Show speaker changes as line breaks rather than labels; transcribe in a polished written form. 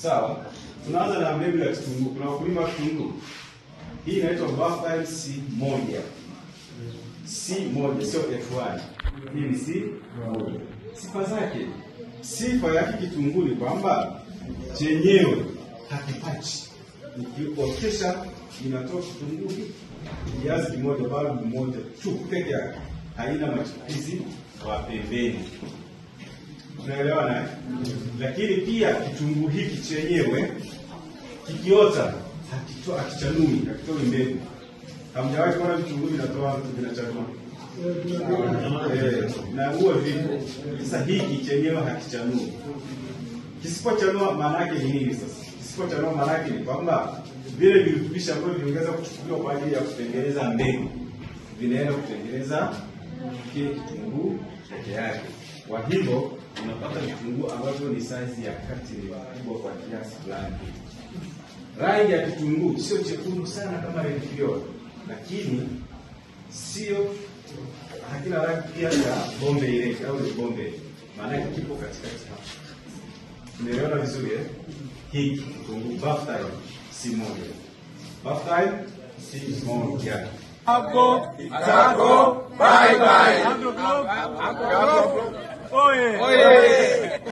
Sawa? Tunaanza na mbegu ya kitunguu. Kuna wakulima kitunguu. Hii inaitwa Buffalo C1. C1 sio F1. Hii ni C1. Sifa zake. Sifa yake kitunguu ni kwamba chenyewe hakipachi. Ukiotesha inatoa kitunguu kiasi kimoja, balbu moja tu peke yake. Haina machipukizi wa pembeni. Unaelewana? Lakini pia kitunguu hiki chenyewe kikiota hakichanui, hakitoi mbegu. Hamjawahi kuona vitunguu vinatoa vinachanua? Na huwa vipo. Sasa hiki chenyewe hakichanui. Kisipochanua maana yake ni nini sasa? Kisipochanua maana yake ni kwamba vile virutubisho ambavyo vingeweza kuchukuliwa kwa ajili ya kutengeneza mbegu vinaenda kutengeneza kile kitunguu peke yake. Kwa hivyo unapata vitunguu ambavyo ni size ya kati, ni kubwa kwa kiasi fulani. Rangi ya kitunguu sio chekundu sana kama red field, lakini sio hakina rangi pia ya bombe ile au ni bombe. Maana yake kipo katikati hapa. Umeelewana vizuri eh? Hiki kitunguu Buffalo C1. Buffalo C1.
Bye bye.
Oye.